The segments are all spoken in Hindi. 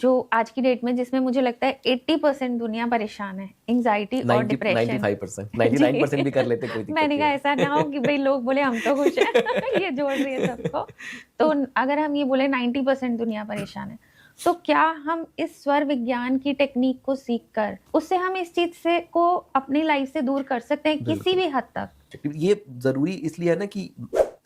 जो आज की डेट में जिसमें मुझे लगता है 80% दुनिया परेशान है, एंग्जाइटी और डिप्रेशन। 95%, 99% भी कर लेते, कोई दिक्कत मैंने नहीं कहा है। ऐसा ना हो कि भाई लोग बोले हम तो खुश हैं ये जोड़ रही है सबको। तो अगर हम ये बोले 90% दुनिया परेशान है, तो क्या हम इस स्वर विज्ञान की टेक्निक को सीख कर उससे हम इस चीज से को अपनी लाइफ से दूर कर सकते हैं किसी भी हद तक? ये जरूरी इसलिए है ना कि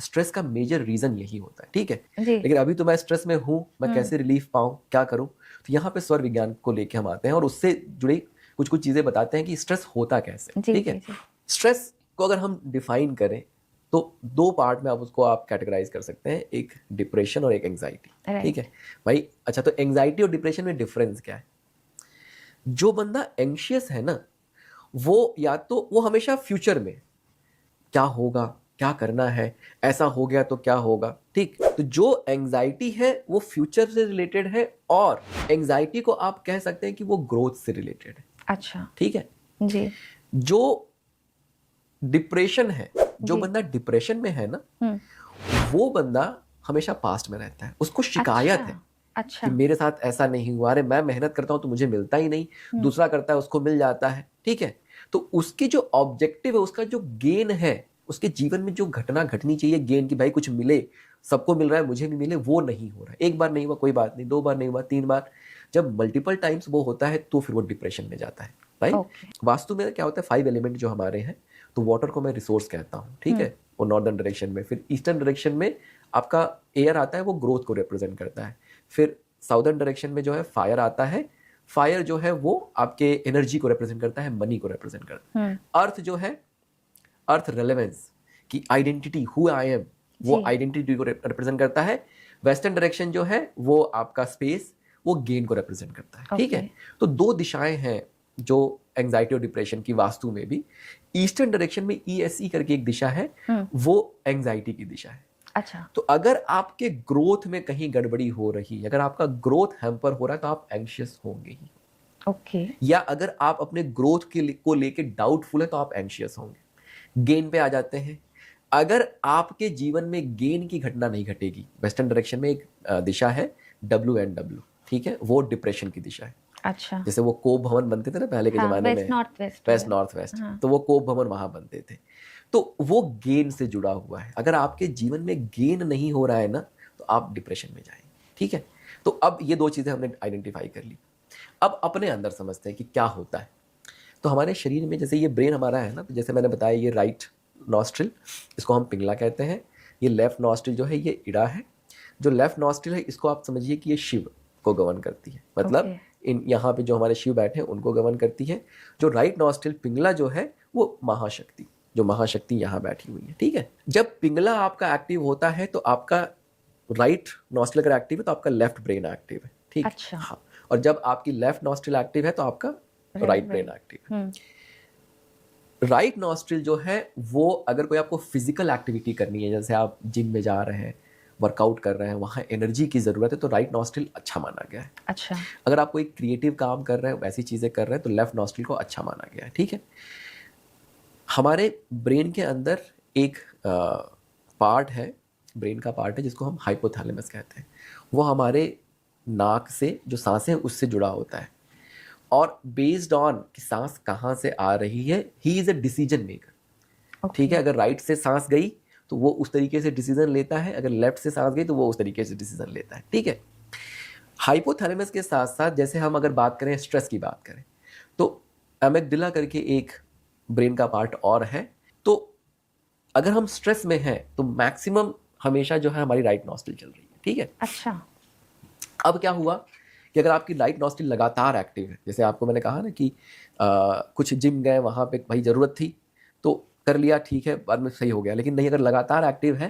स्ट्रेस का मेजर रीजन यही होता है, ठीक है। जी। लेकिन अभी तो मैं स्ट्रेस में हूँ, मैं कैसे रिलीफ पाऊँ, क्या करूँ, तो यहाँ पे स्वर विज्ञान को लेके हम आते हैं और उससे जुड़ी कुछ कुछ चीजें बताते हैं कि स्ट्रेस होता कैसे, ठीक है। स्ट्रेस को अगर हम डिफाइन करें तो दो पार्ट में आप कैटेगराइज कर सकते हैं, एक डिप्रेशन और एक एंग्जाइटी, ठीक है भाई। अच्छा, तो एंग्जाइटी और डिप्रेशन में डिफरेंस क्या है? जो बंदा एंग्शियस है ना, वो या तो वो हमेशा फ्यूचर में क्या होगा, क्या करना है, ऐसा हो गया तो क्या होगा, ठीक। तो जो एंग्जाइटी है वो फ्यूचर से रिलेटेड है और एंग्जाइटी को आप कह सकते हैं कि वो ग्रोथ से रिलेटेड है। अच्छा, ठीक है जी। जो डिप्रेशन है, जो बंदा डिप्रेशन में है ना, वो बंदा हमेशा पास्ट में रहता है, उसको शिकायत है कि मेरे साथ ऐसा नहीं हुआ, अरे मैं मेहनत करता हूं तो मुझे मिलता ही नहीं, दूसरा करता है उसको मिल जाता है, ठीक है। तो उसकी जो ऑब्जेक्टिव है, उसका जो गेन है, उसके जीवन में जो घटना घटनी चाहिए गेन की, भाई कुछ मिले, सबको मिल रहा है मुझे भी मिले, वो नहीं हो रहा है। एक बार नहीं हुआ कोई बात नहीं, दो बार नहीं हुआ, तीन बार, जब मल्टीपल टाइम्स वो होता है तो फिर वो डिप्रेशन में जाता है, राइट। वास्तु में क्या होता है, 5 एलिमेंट जो हमारे हैं, तो वाटर को मैं रिसोर्स कहता हूँ, ठीक है, वो नॉर्दर्न डायरेक्शन में। फिर ईस्टर्न डायरेक्शन में आपका एयर आता है, वो ग्रोथ को रिप्रेजेंट करता है। फिर साउदर्न डायरेक्शन में जो है फायर आता है, फायर जो है वो आपके एनर्जी को रिप्रेजेंट करता है, मनी को रिप्रेजेंट करता है। अर्थ जो है, अर्थ रेलेवेंस की आइडेंटिटी, हु आई एम, वो आइडेंटिटी को रिप्रेजेंट करता है। वेस्टर्न डायरेक्शन जो है वो आपका स्पेस, वो गेन को रिप्रेजेंट करता है, ठीक है। तो दो दिशाएं हैं जो एंजाइटी और डिप्रेशन की वास्तु में भी। ईस्टर्न डायरेक्शन में ESE करके एक दिशा है, वो एंजाइटी की दिशा है। अच्छा। तो अगर आपके ग्रोथ में कहीं गड़बड़ी हो रही है, अगर आपका ग्रोथ हैम्पर हो रहा है, तो आप एंग्शियस होंगे ही। ओके। या अगर आप अपने ग्रोथ को लेके डाउटफुल है तो आप एंग्शियस होंगे। गेन पे आ जाते हैं, अगर आपके जीवन में गेन की घटना नहीं घटेगी, वेस्टर्न डायरेक्शन में एक दिशा है WNW, ठीक है, वो डिप्रेशन की दिशा है। अच्छा। जैसे वो कोप भवन बनते थे ना पहले के जमाने में, वेस्ट नॉर्थ वेस्ट, तो वो कोप भवन वहां बनते थे, तो वो गेन से जुड़ा हुआ है। अगर आपके जीवन में गेन नहीं हो रहा है ना, तो आप डिप्रेशन में जाएंगे, ठीक है। तो अब ये दो चीजें हमने आइडेंटिफाई कर ली। अब अपने अंदर समझते हैं कि क्या होता है। तो हमारे शरीर में जैसे ये ब्रेन हमारा है ना, तो जैसे मैंने बताया, ये राइट नॉस्ट्रिल, इसको हम पिंगला कहते हैं। ये लेफ्ट नॉस्ट्रिल जो है ये इड़ा है। जो लेफ्ट नॉस्ट्रिल है, इसको आप समझिए कि ये शिव को गवर्न करती है, मतलब इन यहाँ पे जो हमारे शिव बैठे हैं उनको गवर्न करती है। जो राइट नॉस्ट्रिल पिंगला जो है, वो महाशक्ति, जो महाशक्ति यहाँ बैठी हुई है, ठीक है। जब पिंगला आपका एक्टिव होता है तो आपका राइट नॉस्ट्रिल अगर एक्टिव है तो आपका लेफ्ट ब्रेन एक्टिव है, ठीक। अच्छा। हाँ, और जब आपकी लेफ्ट नॉस्ट्रिल एक्टिव है तो आपका राइट ब्रेन एक्टिव है। राइट नॉस्ट्रिल जो है वो, अगर कोई आपको फिजिकल एक्टिविटी करनी है, जैसे आप जिम में जा रहे हैं, वर्कआउट कर रहे हैं, वहाँ एनर्जी की ज़रूरत है, तो राइट नॉस्ट्रिल अच्छा माना गया है। अच्छा। अगर आप कोई क्रिएटिव काम कर रहे हैं, वैसी चीज़ें कर रहे हैं, तो लेफ्ट नॉस्ट्रिल को अच्छा माना गया है, ठीक है। हमारे ब्रेन के अंदर एक पार्ट है, ब्रेन का पार्ट है जिसको हम हाइपोथैलेमस कहते हैं। वो हमारे नाक से जो सांसें हैं उससे जुड़ा होता है, और बेस्ड ऑन कि सांस कहाँ से आ रही है, he is a decision maker, ठीक है। अगर राइट से सांस गई तो वो उस तरीके से डिसीजन लेता है, अगर लेफ्ट से सांस गई तो वो उस तरीके से डिसीजन लेता है, ठीक है। हाइपोथैलेमस के साथ साथ, जैसे हम अगर बात करें, स्ट्रेस की बात करें, तो एमिगडाला करके एक ब्रेन का पार्ट और है। तो अगर हम स्ट्रेस में हैं तो मैक्सिमम हमेशा जो है हमारी राइट नॉस्ट्रिल चल रही है, ठीक है। अच्छा। अब क्या हुआ कि अगर आपकी राइट नॉस्ट्रिल लगातार एक्टिव है, जैसे आपको मैंने कहा ना कि कुछ जिम गए, वहाँ पे भाई ज़रूरत थी तो कर लिया, ठीक है, बाद में सही हो गया, लेकिन नहीं, अगर लगातार एक्टिव है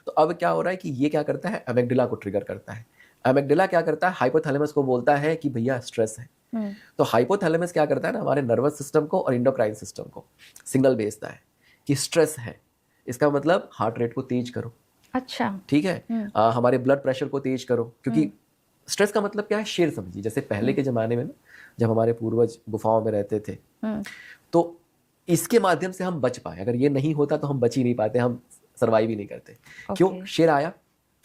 तो अब क्या हो रहा है कि ये क्या करता है, एमिगडाला को ट्रिगर करता है। एमिगडाला क्या करता है, हाइपोथैलेमस को बोलता है कि भैया स्ट्रेस है। तो हाइपोथैलेमस क्या करता है ना, हमारे नर्वस सिस्टम को और इंडोक्राइन सिस्टम को सिग्नल भेजता है कि स्ट्रेस है, इसका मतलब हार्ट रेट को तेज करो। अच्छा। ठीक है, हमारे ब्लड प्रेशर को तेज करो, क्योंकि स्ट्रेस का मतलब क्या है, शेर समझिए। जैसे पहले के ज़माने में ना, जब हमारे पूर्वज गुफाओं में रहते थे, तो इसके माध्यम से हम बच पाए। अगर ये नहीं होता तो हम बच ही नहीं पाते, हम सर्वाइव ही नहीं करते। क्यों? शेर आया,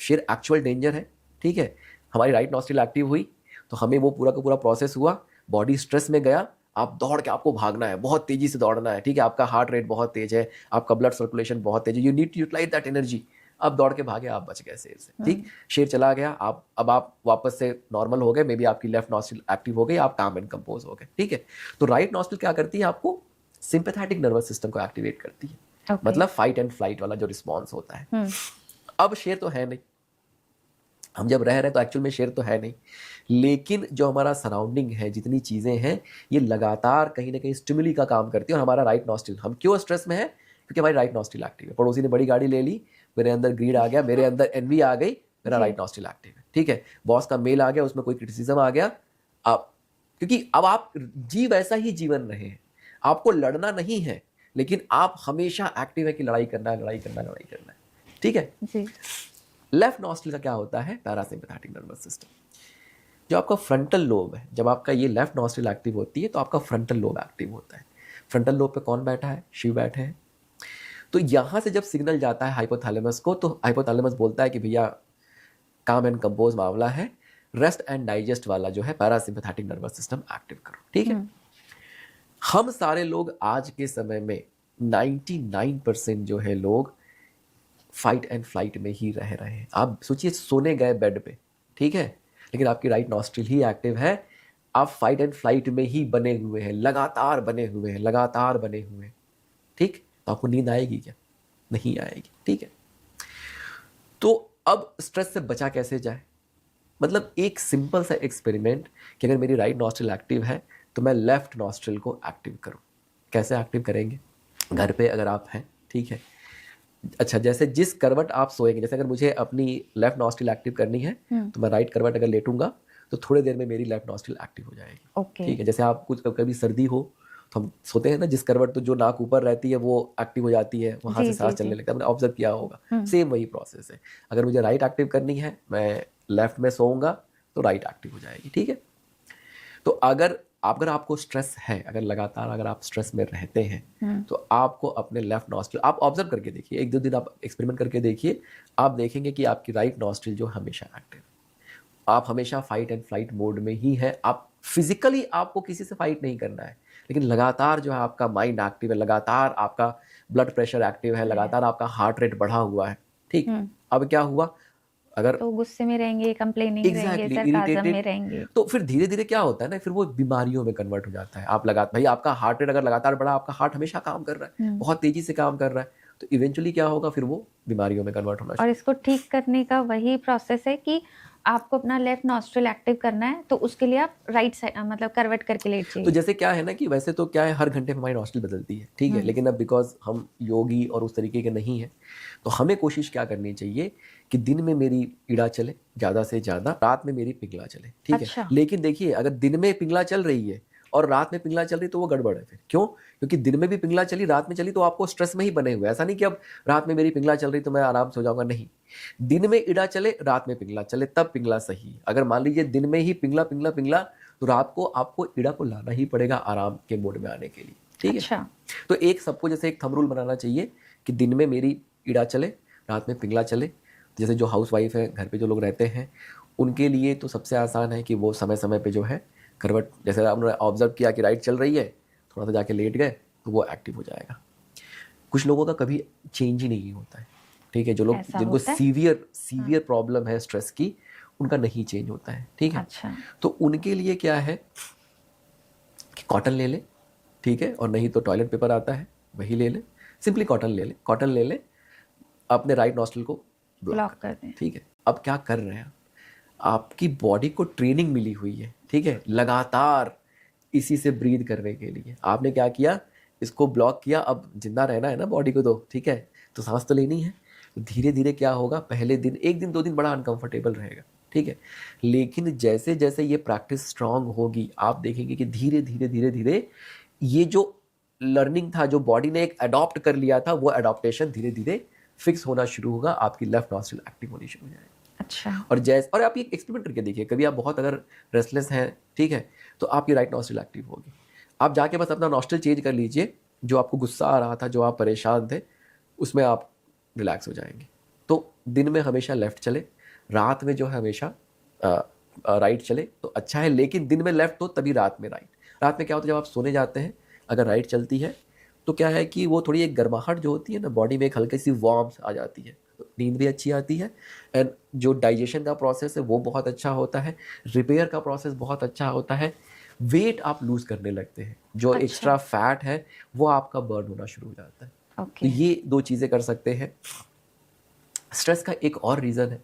शेर एक्चुअल डेंजर है, ठीक है। हमारी राइट नॉस्ट्रिल एक्टिव हुई तो हमें वो पूरा का पूरा प्रोसेस हुआ, बॉडी स्ट्रेस में गया, आप दौड़ के आपको भागना है, बहुत तेजी से दौड़ना है, ठीक है, आपका हार्ट रेट बहुत तेज है, आपका ब्लड सर्कुलेशन बहुत तेज है, you need to utilize that energy. आप दौड़ के भागे, आप बच गए शेर से, ठीक, शेर चला गया, अब आप वापस से नॉर्मल हो गए, मे बी आपकी लेफ्ट नॉस्ट्रिल एक्टिव हो गई, आप काम एंड कंपोज हो गए, ठीक है। तो राइट नॉस्ट्रिल क्या करती है, आपको सिंपैथेटिक नर्वस सिस्टम को एक्टिवेट करती है, मतलब फाइट एंड फ्लाइट वाला जो रिस्पॉन्स होता है। अब शेर तो है नहीं, हम जब रह रहे हैं तो एक्चुअल में शेर तो है नहीं, लेकिन जो हमारा सराउंडिंग है, जितनी चीज़ें हैं, ये लगातार कहीं ना कहीं स्टिमुली का काम करती है। और हमारा राइट नॉस्ट्रिल, हम क्यों स्ट्रेस में है, क्योंकि हमारी राइट नॉस्ट्रिल एक्टिव है। पड़ोसी ने बड़ी गाड़ी ले ली, मेरे अंदर ग्रीड आ गया, मेरे अंदर एनवी आ गई, मेरा राइट नॉस्ट्रिल एक्टिव है, ठीक है। बॉस का मेल आ गया, उसमें कोई क्रिटिसिज्म आ गया, अब क्योंकि अब आप जी वैसा ही जीवन रहे हैं, आपको लड़ना नहीं है, लेकिन आप हमेशा एक्टिव है कि लड़ाई करना है, लड़ाई करना है, लड़ाई करना है, ठीक है। लेफ्ट नॉस्ट्रिल का क्या होता है, पैरासिम्पैथेटिक नर्वस सिस्टम। जो आपका फ्रंटल लोब है, जब आपका ये लेफ्ट नॉस्ट्रिल एक्टिव होती है तो आपका फ्रंटल लोब एक्टिव होता है। फ्रंटल लोब पे कौन बैठा है, शिव बैठे हैं। तो यहाँ से जब सिग्नल जाता है हाइपोथैलेमस को, तो हाइपोथैलेमस बोलता है कि भैया काम एंड कंपोज मामला है, रेस्ट एंड डाइजेस्ट वाला जो है पैरासिम्पैथेटिक नर्वस सिस्टम एक्टिव करो, ठीक है। हम सारे लोग आज के समय में 99% जो है लोग फाइट एंड फ्लाइट में ही रह रहे हैं। आप सोचिए, सोने गए बेड पे, ठीक है, लेकिन आपकी राइट नॉस्ट्रिल ही एक्टिव है, आप फाइट एंड फ्लाइट में ही बने हुए हैं, लगातार बने हुए हैं, लगातार बने हुए हैं, ठीक। तो आपको नींद आएगी क्या, नहीं आएगी, ठीक है। तो अब स्ट्रेस से बचा कैसे जाए, मतलब एक सिंपल सा एक्सपेरिमेंट कि अगर मेरी राइट नॉस्ट्रिल एक्टिव है तो मैं लेफ्ट नॉस्ट्रिल को एक्टिव करूं। कैसे एक्टिव करेंगे, घर पे अगर आप हैं, ठीक है, अच्छा, जैसे जिस करवट आप सोएंगे, जैसे अगर मुझे अपनी लेफ्ट नॉस्ट्रिल एक्टिव करनी है तो मैं राइट करवट अगर लेटूंगा तो थोड़ी देर में मेरी लेफ्ट नॉस्ट्रिल एक्टिव हो जाएगी, ठीक है। जैसे आप कुछ कभी सर्दी हो तो हम सोते हैं ना, जिस करवट तो जो नाक ऊपर रहती है वो एक्टिव हो जाती है, वहां से सांस चलने लगता है, आपने ऑब्जर्व किया होगा, सेम वही प्रोसेस है। अगर मुझे राइट एक्टिव करनी है, मैं लेफ्ट में सोऊंगा तो राइट एक्टिव हो जाएगी, ठीक है। तो अगर आपको स्ट्रेस है, अगर लगातार अगर आप स्ट्रेस में रहते हैं तो आपको अपने लेफ्ट नॉस्ट्रिल, आप ऑब्जर्व करके देखिए, एक दो दिन आप एक्सपेरिमेंट करके देखिए, आप देखेंगे कि आपकी राइट नॉस्ट्रिल जो हमेशा एक्टिव, आप हमेशा फाइट एंड फ्लाइट मोड में ही है। आप फिजिकली आपको किसी से फाइट नहीं करना है, लेकिन लगातार जो है आपका माइंड एक्टिव है, लगातार आपका ब्लड प्रेशर एक्टिव है, लगातार आपका हार्ट रेट बढ़ा हुआ है, ठीक। अब क्या हुआ, अगर तो गुस्से में रहेंगे, कंप्लेनिंग रहेंगे, सरकाज़म में रहेंगे, तो फिर धीरे धीरे क्या होता है ना, फिर वो बीमारियों में कन्वर्ट हो जाता है। आप भाई आपका हार्ट रेट अगर लगातार बढ़ा, आपका हार्ट हमेशा काम कर रहा है, बहुत तेजी से काम कर रहा है, तो इवेंचुअली क्या होगा, फिर वो बीमारियों में कन्वर्ट होना। और इसको ठीक करने का वही प्रोसेस है कि आपको अपना लेफ्ट नॉस्ट्रिल एक्टिव करना है, तो उसके लिए आप राइट साइड मतलब करवट करके लेट जाइए। तो जैसे क्या है ना कि वैसे तो क्या है, हर घंटे में हमारी नॉस्ट्रिल बदलती है, ठीक है, लेकिन अब बिकॉज हम योगी और उस तरीके के नहीं है, तो हमें कोशिश क्या करनी चाहिए कि दिन में मेरी इड़ा चले ज़्यादा से ज़्यादा, रात में मेरी पिंगला चले, ठीक अच्छा। है। लेकिन देखिए, अगर दिन में पिंगला चल रही है और रात में पिंगला चल रही तो वो गड़बड़ है। फिर क्यों, क्योंकि दिन में भी पिंगला चली, रात में चली, तो आपको स्ट्रेस में ही बने हुए। ऐसा नहीं कि अब रात में मेरी पिंगला चल रही तो मैं आराम से हो जाऊंगा, नहीं, दिन में इड़ा चले, रात में पिंगला चले, तब पिंगला सही। अगर मान लीजिए दिन में ही पिंगला पिंगला पिंगला, तो रात को आपको इड़ा को लाना ही पड़ेगा आराम के मोड में आने के लिए, ठीक है। अच्छा। तो एक सबको जैसे एक थंब रूल बनाना चाहिए कि दिन में मेरी इड़ा चले, रात में पिंगला चले। जैसे जो हाउस वाइफ है, घर पे जो लोग रहते हैं, उनके लिए तो सबसे आसान है कि वो समय समय पे जो है करवट, जैसे आपने ऑब्जर्व किया कि राइट चल रही है, थोड़ा सा जाके लेट गए तो वो एक्टिव हो जाएगा। कुछ लोगों का कभी चेंज ही नहीं होता है, ठीक है, जो लोग जिनको सीवियर प्रॉब्लम है स्ट्रेस की, उनका नहीं चेंज होता है, ठीक है। अच्छा। तो उनके लिए क्या है कि कॉटन ले ले, ठीक है, और नहीं तो टॉयलेट पेपर आता है वही ले ले, सिंपली कॉटन ले ले, अपने राइट नॉस्ट्रिल को ब्लॉक कर दें, ठीक है। अब क्या कर रहे हैं, आपकी बॉडी को ट्रेनिंग मिली हुई है, ठीक है, लगातार इसी से ब्रीथ करने के लिए। आपने क्या किया, इसको ब्लॉक किया, अब जिंदा रहना है ना बॉडी को, तो ठीक है, तो सांस तो लेनी है। धीरे धीरे क्या होगा, पहले दिन, एक दिन दो दिन बड़ा अनकंफर्टेबल रहेगा, ठीक है, लेकिन जैसे जैसे ये प्रैक्टिस स्ट्रांग होगी, आप देखेंगे कि धीरे धीरे धीरे धीरे ये जो लर्निंग था, जो बॉडी ने एक अडॉप्ट कर लिया था, वो अडॉप्टेशन धीरे धीरे फिक्स होना शुरू होगा, आपकी लेफ्ट नॉस्ट्रिल एक्टिव होनी शुरू हो जाएगी। अच्छा। और आप ये एक्सपेरिमेंट करके देखिए, कभी आप बहुत अगर रेस्टलेस हैं, ठीक है, तो आपकी राइट नॉस्ट्रिल एक्टिव होगी। आप जाके बस अपना नॉस्ट्रिल चेंज कर लीजिए, जो आपको गुस्सा आ रहा था, जो आप परेशान थे, उसमें आप रिलैक्स हो जाएंगे। तो दिन में हमेशा लेफ्ट चले, रात में जो है हमेशा राइट चले तो अच्छा है, लेकिन दिन में लेफ्ट हो तभी रात में राइट। रात में क्या होता है, जब आप सोने जाते हैं अगर राइट चलती है तो क्या है कि वो थोड़ी एक गर्माहट जो होती है ना बॉडी में, एक हल्की सी वार्मथ आ जाती है, तो नींद भी अच्छी आती है, एंड जो डाइजेशन का प्रोसेस है वो बहुत अच्छा होता है, रिपेयर का प्रोसेस बहुत अच्छा होता है, वेट आप लूज करने लगते हैं, जो अच्छा। एक्स्ट्रा फैट है वो आपका बर्न होना शुरू हो जाता है। तो ये 2 चीज़ें कर सकते हैं। स्ट्रेस का एक और रीज़न है,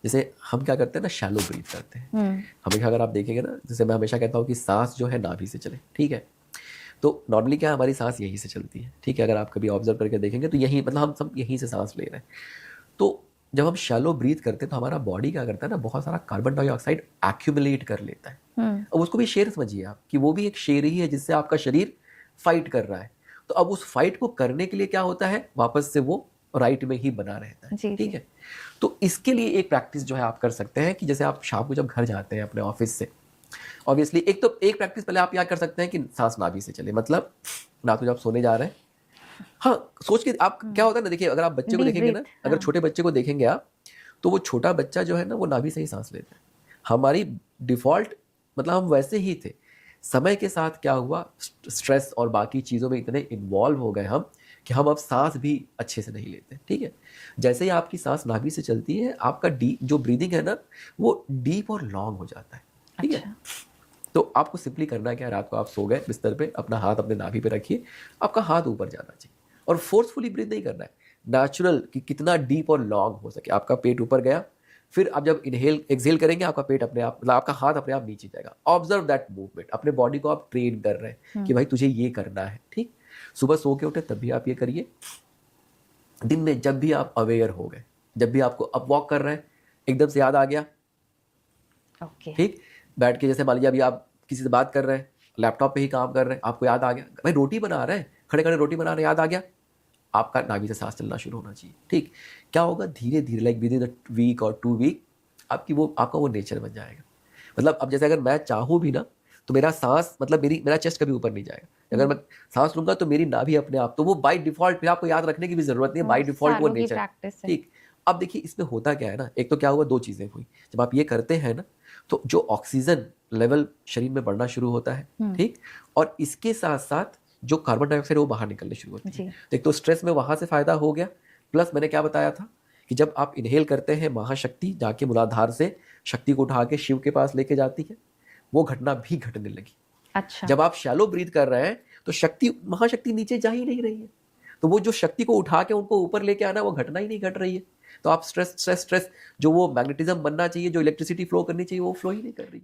जैसे हम क्या करते हैं ना, शैलो ब्रीथ करते हैं हमेशा। अगर आप देखेंगे ना, जैसे मैं हमेशा कहता हूँ कि सांस जो है नाभि से चले, ठीक है, तो नॉर्मली क्या हमारी सांस यहीं से चलती है, ठीक है, अगर आप कभी ऑब्जर्व करके देखेंगे तो यहीं, मतलब हम सब यहीं से सांस ले रहे हैं। तो जब हम शैलो ब्रीथ करते हैं तो हमारा बॉडी क्या करता है ना, बहुत सारा कार्बन डाइऑक्साइड एक्यूमुलेट कर लेता है। अब उसको भी शेर समझिए आप, कि वो भी एक शेर ही है जिससे आपका शरीर फाइट कर रहा है। तो अब उस फाइट को करने के लिए क्या होता है, वापस से वो राइट में ही बना रहता है, ठीक है। तो इसके लिए एक प्रैक्टिस जो है आप कर सकते हैं कि जैसे आप शाम को जब घर जाते हैं अपने ऑफिस से, ऑब्वियसली एक प्रैक्टिस पहले आप क्या कर सकते हैं कि सांस नाभि से चले, मतलब ना तो जब सोने जा रहे हैं, हाँ सोच के आप, क्या होता है ना, देखिए अगर आप बच्चे को देखेंगे ना, अगर छोटे बच्चे को देखेंगे आप, तो वो छोटा बच्चा जो है ना वो नाभि से ही सांस लेता है। हमारी डिफॉल्ट, मतलब हम वैसे ही थे। समय के साथ क्या हुआ, स्ट्रेस और बाकी चीज़ों में इतने इन्वॉल्व हो गए हम कि हम अब सांस भी अच्छे से नहीं लेते, ठीक है। जैसे ही आपकी सांस नाभि से चलती है, आपका डीप जो ब्रीदिंग है ना वो डीप और लॉन्ग हो जाता है, ठीक है। तो आपको सिंपली करना क्या है, रात को आप सो गए बिस्तर पे, अपना हाथ अपने नाभि पे रखिए, आपका हाथ ऊपर जाना चाहिए, और फोर्सफुली ब्रीथ नहीं करना है, नेचुरल, कि कितना डीप और लॉन्ग हो सके। आपका पेट ऊपर गया, फिर आप जब इनहेल एक्सहेल करेंगे, आपका पेट अपने आप, मतलब आपका हाथ अपने आप नीचे जाएगा। ऑब्जर्व दैट मूवमेंट, अपने बॉडी को आप ट्रेन कर रहे हैं कि भाई तुझे ये करना है, ठीक। सुबह सो के उठे तब भी आप ये करिए, दिन में जब भी आप अवेयर हो गए, जब भी आपको अब वॉक कर रहे हैं, एकदम से याद आ गया, ठीक, बैठ के जैसे मान लीजिए अभी आप किसी से बात कर रहे हैं, लैपटॉप पे ही काम कर रहे हैं, आपको याद आ गया, भाई रोटी बना रहे हैं, खड़े खड़े रोटी बना रहे हैं, याद आ गया, आपका नाभि से सांस चलना शुरू होना चाहिए, ठीक। क्या होगा, धीरे धीरे, like within a week और 2 वीक आपका वो नेचर बन जाएगा। मतलब अब जैसे अगर मैं चाहूँ भी ना, तो मेरा सांस, मतलब मेरा चेस्ट कभी ऊपर नहीं जाएगा। अगर मैं सांस लूंगा तो मेरी नाभि अपने आप, तो वो बाय डिफॉल्ट, फिर आपको याद रखने की भी जरूरत नहीं है, बाय डिफॉल्ट वो नेचर, ठीक। अब देखिए इसमें होता क्या है ना, एक तो क्या हुआ, 2 चीजें हुई। जब आप ये करते हैं ना, तो जो ऑक्सीजन लेवल शरीर में बढ़ना शुरू होता है, ठीक, और इसके साथ साथ जो कार्बन डाइऑक्साइड वो बाहर निकलने शुरू होती है। तो एक तो स्ट्रेस में वहां से फायदा हो गया, प्लस मैंने क्या बताया था कि जब आप इनहेल करते हैं, महाशक्ति जाके मूलाधार से शक्ति को उठा के शिव के पास लेके जाती है, वो घटना भी घटने लगी। अच्छा। जब आप शैलो ब्रीथ कर रहे हैं तो शक्ति, महाशक्ति नीचे जा ही नहीं रही है, तो वो जो शक्ति को उठा के उनको ऊपर लेके आना, वो घटना ही नहीं घट रही है। तो आप स्ट्रेस जो वो मैग्नेटिज्म बनना चाहिए, जो इलेक्ट्रिसिटी फ्लो करनी चाहिए, वो फ्लो ही नहीं कर रही।